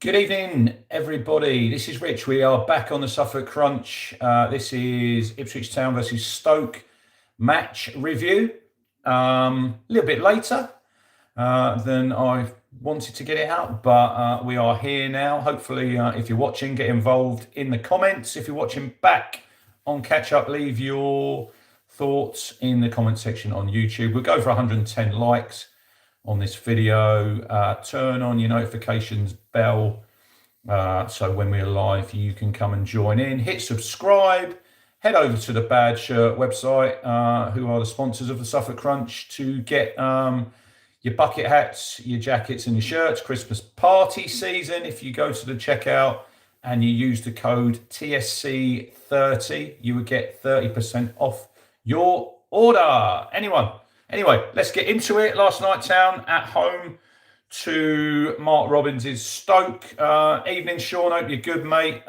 Good evening, everybody. This is Rich. We are back on the Suffolk Crunch. This is Ipswich Town versus Stoke match review. A little bit later than I wanted to get it out, but we are here now. Hopefully, if you're watching, get involved in the comments. If you're watching back on Catch Up, leave your thoughts in the comment section on YouTube. We'll go for 110 likes on this video. Turn on your notifications bell so when we're live you can come and join in. Hit subscribe. Head over to the Bad Shirt website, who are the sponsors of the Suffolk Crunch, to get your bucket hats, your jackets and your shirts. Christmas party season. If you go to the checkout and you use the code TSC30, you would get 30% off your order. Anyway, let's get into it. Last night, Town at home to Mark Robbins' Stoke. Evening, Sean. Hope you're good, mate.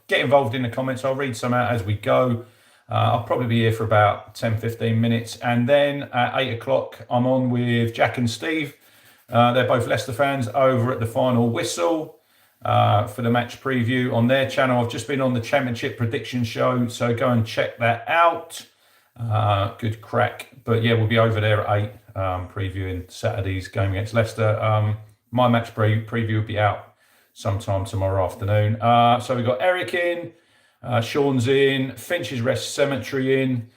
Get involved in the comments. I'll read some out as we go. I'll probably be here for about 10-15 minutes. And then at 8 o'clock, I'm on with Jack and Steve. They're both Leicester fans over at the Final Whistle for the match preview on their channel. I've just been on the Championship Prediction Show, so go and check that out. Good crack. But yeah, we'll be over there at 8 previewing Saturday's game against Leicester. My match preview will be out sometime tomorrow afternoon. So we've got Eric in, Sean's in, Finch's Rest Cemetery in.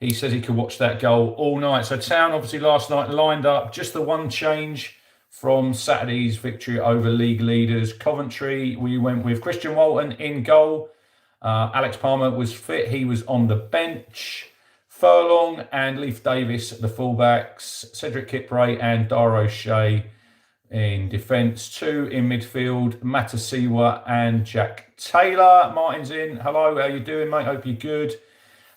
He says he could watch that goal all night. So Town, obviously, last night lined up just the one change from Saturday's victory over league leaders Coventry. We went with Christian Walton in goal. Alex Palmer was fit. He was on the bench. Furlong and Leif Davis at the fullbacks, Cedric Kipray and Dara O'Shea in defence, 2 in midfield, Matasiwa and Jack Taylor. Martin's in. Hello, how you doing, mate? Hope you're good.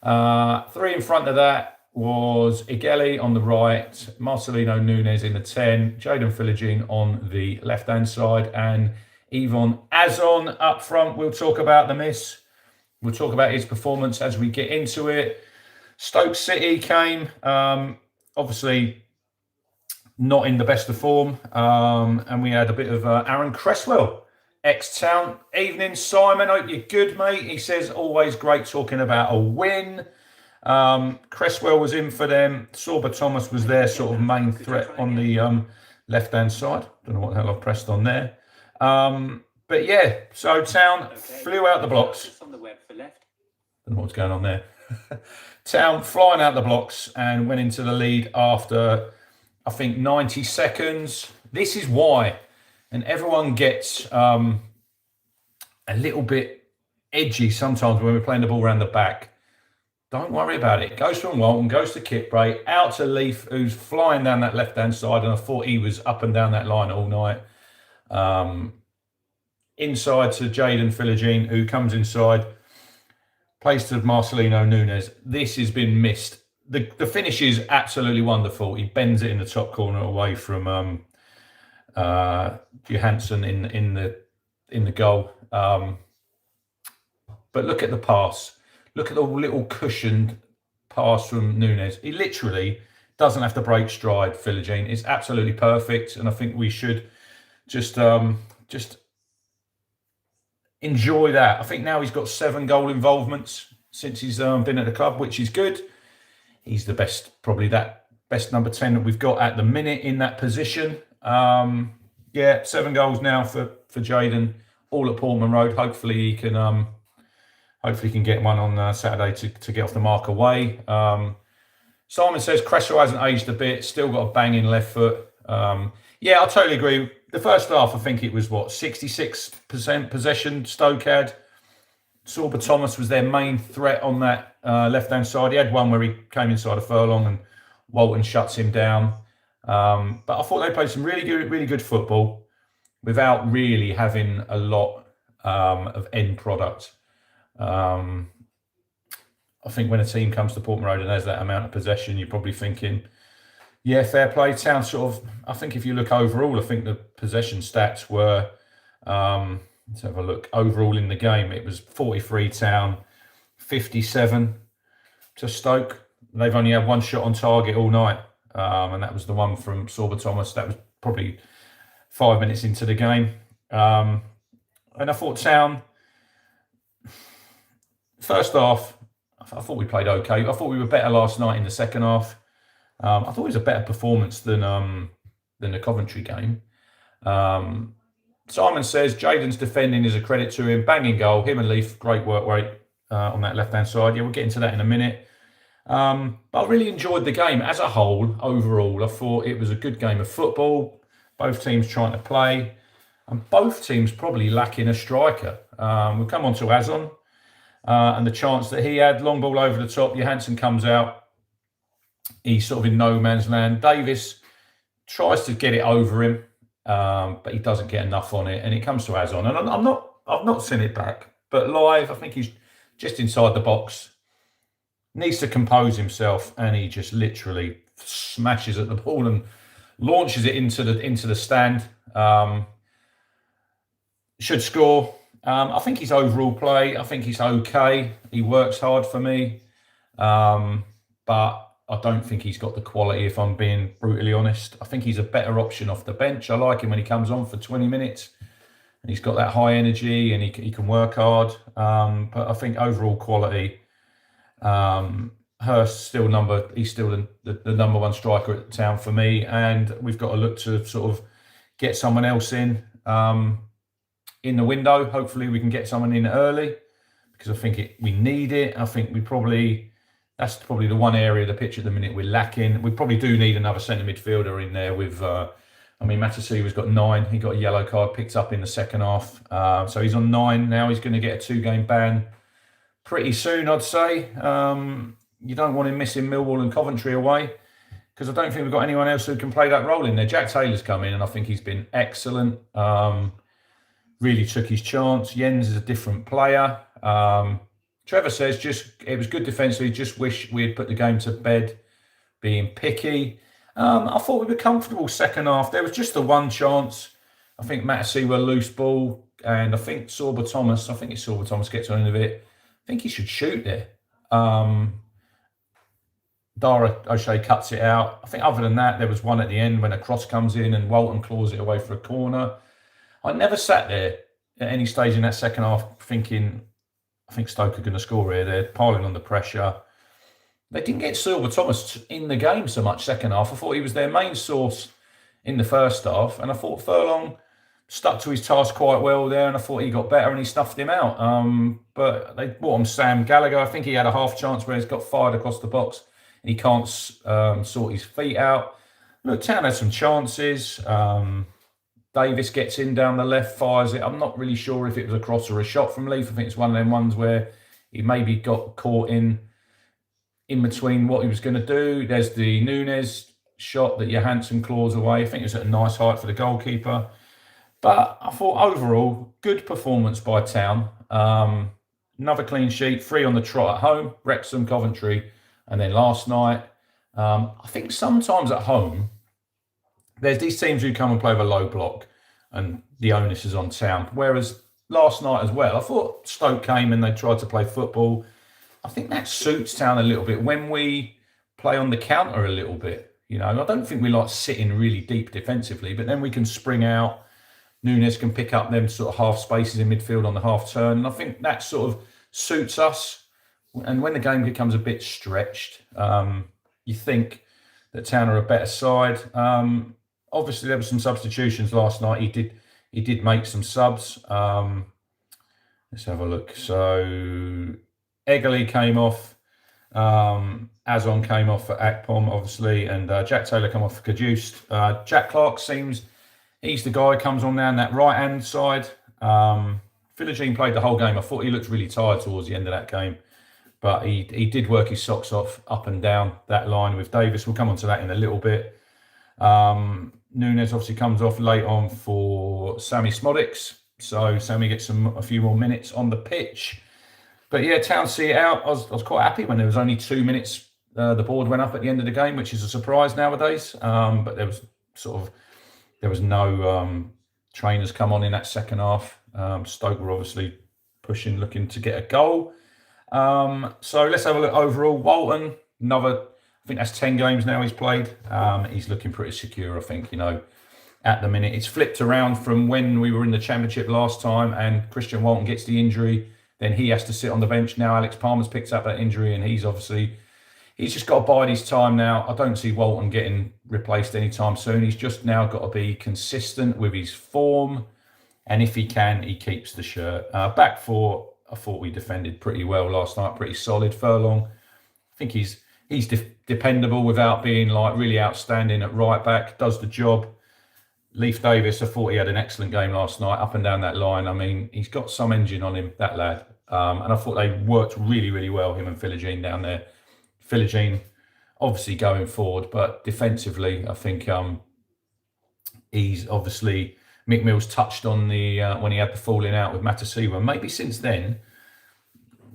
3 in front of that was Igeli on the right, Marcelino Nunes in the 10, Jaden Philogene on the left-hand side, and Yvonne Azon up front. We'll talk about the miss. We'll talk about his performance as we get into it. Stoke City came, obviously not in the best of form, and we had a bit of Aaron Cresswell, ex-Town. Evening, Simon. Hope you're good, mate. He says, always great talking about a win. Cresswell was in for them. Sorba Thomas was their sort of main threat on the left-hand side. Don't know what the hell I've pressed on there. But yeah, so Town flew out the blocks. Don't know what's going on there. Town flying out the blocks and went into the lead after, I think, 90 seconds. This is why. And everyone gets a little bit edgy sometimes when we're playing the ball around the back. Don't worry about it. Goes from Walton, goes to Kipray, out to Leaf, who's flying down that left-hand side. And I thought he was up and down that line all night. Inside to Jaden Philogene, who comes inside. Plays to Marcelino Nunes. This has been missed. The finish is absolutely wonderful. He bends it in the top corner away from Johansson in the goal. But look at the pass. Look at the little cushioned pass from Nunes. He literally doesn't have to break stride. Philogene is absolutely perfect, and I think we should just enjoy that. I think now he's got 7 goal involvements since he's been at the club, which is good. He's the best, probably that best number 10 that we've got at the minute in that position. Yeah, 7 goals now for Jaden, all at Portman Road. Hopefully he can get one on Saturday to get off the mark away. Simon says Cresswell hasn't aged a bit, still got a banging left foot. Yeah, I totally agree. The first half, I think it was, 66% possession Stoke had. Sorba Thomas was their main threat on that left-hand side. He had one where he came inside a furlong and Walton shuts him down. But I thought they played some really good football without really having a lot of end product. I think when a team comes to Portman Road and has that amount of possession, you're probably thinking, yeah, fair play. Town sort of, I think if you look overall, I think the possession stats were, let's have a look, overall in the game, it was 43 Town, 57 to Stoke. They've only had 1 shot on target all night, and that was the one from Sorba Thomas. That was probably 5 minutes into the game. And I thought Town, first half, I thought we played okay. I thought we were better last night in the second half. I thought it was a better performance than the Coventry game. Simon says Jaden's defending is a credit to him. Banging goal, him and Leaf, great work rate on that left-hand side. Yeah, we'll get into that in a minute. But I really enjoyed the game as a whole. Overall, I thought it was a good game of football. Both teams trying to play, and both teams probably lacking a striker. We'll come on to Azon and the chance that he had. Long ball over the top. Johansson comes out. He's sort of in no man's land. Davis tries to get it over him, but he doesn't get enough on it, and it comes to Azon. And I've not seen it back, but live, I think he's just inside the box. Needs to compose himself, and he just literally smashes at the ball and launches it into the stand. Should score. I think his overall play, I think he's okay. He works hard for me, but I don't think he's got the quality, if I'm being brutally honest. I think he's a better option off the bench. I like him when he comes on for 20 minutes. And he's got that high energy, and he can work hard. But I think overall quality, Hurst he's still the number one striker at Town for me, and we've got to look to sort of get someone else in the window. Hopefully we can get someone in early, because I think we need it. I think that's probably the one area of the pitch at the minute we're lacking. We probably do need another centre midfielder in there with, Matasiwa's got 9. He got a yellow card picked up in the second half. So he's on 9 now. He's going to get a 2-game ban pretty soon, I'd say. You don't want him missing Millwall and Coventry away, because I don't think we've got anyone else who can play that role in there. Jack Taylor's come in, and I think he's been excellent. Really took his chance. Jens is a different player. Trevor says it was good defensively. Just wish we had put the game to bed, being picky. I thought we were comfortable second half. There was just the one chance. I think Matasiwa loose ball, and I think Sorba Thomas gets on of it. I think he should shoot there. Dara O'Shea cuts it out. I think other than that, there was one at the end when a cross comes in and Walton claws it away for a corner. I never sat there at any stage in that second half thinking, I think Stoke are going to score here. They're piling on the pressure. They didn't get Sorba Thomas in the game so much second half. I thought he was their main source in the first half, and I thought Furlong stuck to his task quite well there, and I thought he got better and he stuffed him out. But they brought him Sam Gallagher. I think he had a half chance where he's got fired across the box and he can't sort his feet out. Look, Town had some chances. Davis gets in down the left, fires it. I'm not really sure if it was a cross or a shot from Leaf. I think it's one of them ones where he maybe got caught in between what he was going to do. There's the Nunes shot that Johansson claws away. I think it was at a nice height for the goalkeeper. But I thought overall, good performance by Town. Another clean sheet, 3 on the trot at home, Wrexham, Coventry, and then last night. I think sometimes at home, there's these teams who come and play with a low block and the onus is on Town. Whereas last night as well, I thought Stoke came and they tried to play football. I think that suits Town a little bit when we play on the counter a little bit. I don't think we like sitting really deep defensively, but then we can spring out. Nunes can pick up them sort of half spaces in midfield on the half turn. And I think that sort of suits us. And when the game becomes a bit stretched, you think that Town are a better side. Obviously, there were some substitutions last night. He did make some subs. Let's have a look. So Eggerly came off. Azon came off for Akpom, obviously. And Jack Taylor came off for Caduced. Jack Clark he's the guy who comes on down that right-hand side. Philogene played the whole game. I thought he looked really tired towards the end of that game. But he did work his socks off up and down that line with Davis. We'll come on to that in a little bit. Nunes obviously comes off late on for Sammy Smodics. So Sammy gets a few more minutes on the pitch. But yeah, Town see it out. I was quite happy when there was only 2 minutes. The board went up at the end of the game, which is a surprise nowadays. But there was no trainers come on in that second half. Stoke were obviously pushing, looking to get a goal. So let's have a look overall. Walton, I think that's 10 games now he's played. He's looking pretty secure, I think. at the minute. It's flipped around from when we were in the Championship last time and Christian Walton gets the injury, then he has to sit on the bench. Now Alex Palmer's picked up that injury and he's just got to bide his time now. I don't see Walton getting replaced anytime soon. He's just now got to be consistent with his form, and if he can, he keeps the shirt. Back four, I thought we defended pretty well last night, pretty solid. Furlong, I think he's dependable without being like really outstanding at right back, does the job. Leif Davis, I thought he had an excellent game last night, up and down that line. I mean, he's got some engine on him, that lad. And I thought they worked really, really well, him and Philogene down there. Philogene, obviously going forward, but defensively, I think he's obviously... Mick Mills touched on the when he had the falling out with Matasiwa. Maybe since then,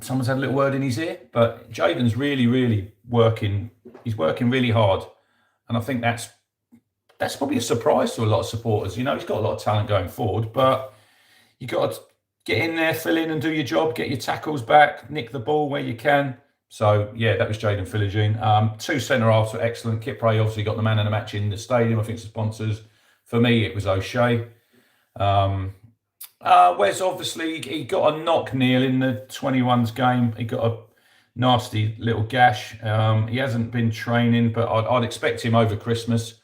someone's had a little word in his ear, but Jaden's really, really working. He's working really hard. And I think that's probably a surprise to a lot of supporters. You know, he's got a lot of talent going forward, but you got to get in there, fill in and do your job, get your tackles back, nick the ball where you can. So, yeah, that was Jaden Philogene. Two centre-halves were excellent. Kit Prey obviously got the man of the match in the stadium. I think the sponsors. For me, it was O'Shea. Wes, obviously, he got a knock, Neil, in the 21s game. He got a nasty little gash. He hasn't been training, but I'd expect him over Christmas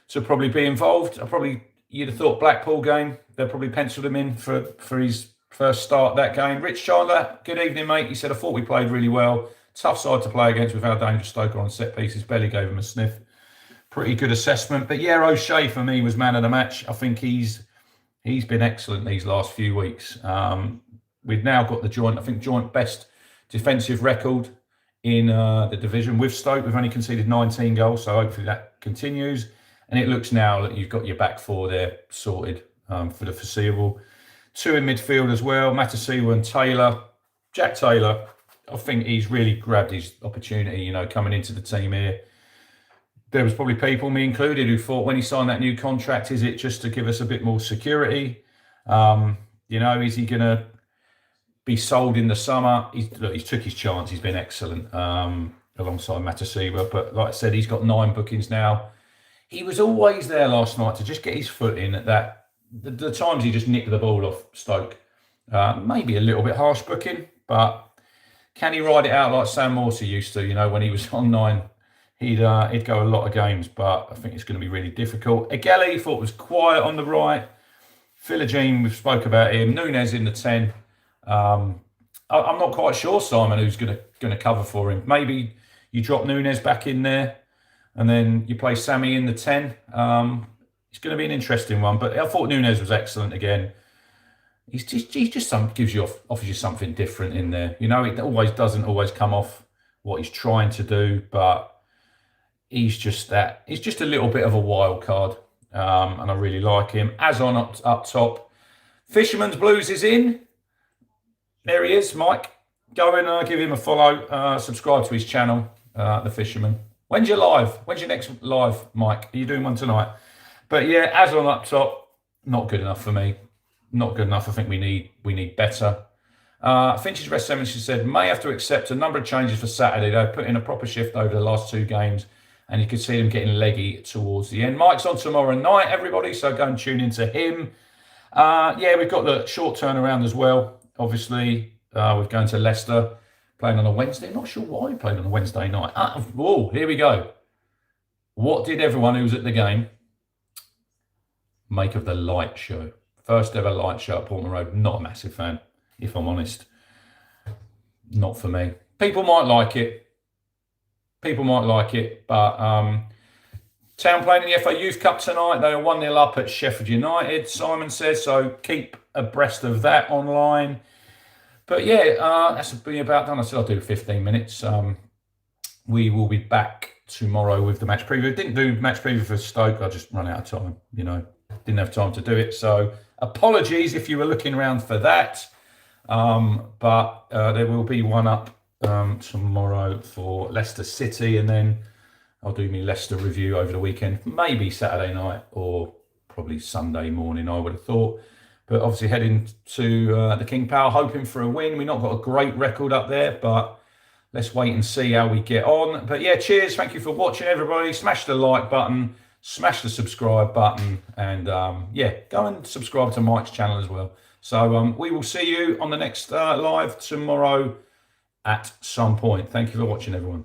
to probably be involved. You'd have thought Blackpool game, they'll probably penciled him in for his first start that game. Rich Chandler, good evening, mate. He said, I thought we played really well. Tough side to play against with our dangerous Stoker on set pieces. Belly gave him a sniff. Pretty good assessment. But yeah, O'Shea for me was man of the match. I think he's been excellent these last few weeks. We've now got the joint best defensive record in the division with Stoke. We've only conceded 19 goals, so hopefully that continues. And it looks now that you've got your back four there sorted for the foreseeable. Two in midfield as well, Matasiwa and Taylor. Jack Taylor, I think he's really grabbed his opportunity, you know, coming into the team here. There was probably people, me included, who thought when he signed that new contract, is it just to give us a bit more security? You know, is he going to be sold in the summer? He took his chance. He's been excellent alongside Matasiwa. But like I said, he's got 9 bookings now. He was always there last night to just get his foot in at that. The times he just nicked the ball off Stoke. Maybe a little bit harsh booking, but can he ride it out like Sam Morsey used to? You know, when he was on 9. He'd go a lot of games, but I think it's going to be really difficult. Egeli thought was quiet on the right. Philogene, we spoke about him. Nunes in the 10. I'm not quite sure, Simon, who's going to cover for him. Maybe you drop Nunes back in there, and then you play Sammy in the 10. It's going to be an interesting one, but I thought Nunes was excellent again. He just offers you something different in there. You know, it doesn't always come off what he's trying to do, but he's just a little bit of a wild card, and I really like him. As on up top, Fisherman's Blues is in. There he is, Mike. Go and give him a follow. Subscribe to his channel, The Fisherman. When's your live? When's your next live, Mike? Are you doing one tonight? But yeah, as on up top, not good enough for me. Not good enough. I think we need better. Finch's Rest 7, she said, may have to accept a number of changes for Saturday. They put in a proper shift over the last 2 games. And you could see them getting leggy towards the end. Mike's on tomorrow night, everybody, so go and tune into him. Yeah, we've got the short turnaround as well. Obviously, we're going to Leicester, playing on a Wednesday. I'm not sure why we played on a Wednesday night. Oh, here we go. What did everyone who was at the game make of the light show? First ever light show at Portman Road. Not a massive fan, if I'm honest. Not for me. People might like it. But Town playing in the FA Youth Cup tonight. They are 1-0 up at Sheffield United, Simon says, so keep abreast of that online. But yeah, that's been about done. I said I'll do 15 minutes. We will be back tomorrow with the match preview. Didn't do match preview for Stoke. I just ran out of time, you know. Didn't have time to do it. So apologies if you were looking around for that. But there will be one up tomorrow for Leicester City, and then I'll do my Leicester review over the weekend, maybe Saturday night or probably Sunday morning, I would have thought. But obviously heading to the King Power, hoping for a win. We've not got a great record up there, but let's wait and see how we get on. But yeah, cheers. Thank you for watching, everybody. Smash the like button. smash the subscribe button, and yeah, go and subscribe to Mike's channel as well. So we will see you on the next live tomorrow at some point. Thank you for watching, everyone.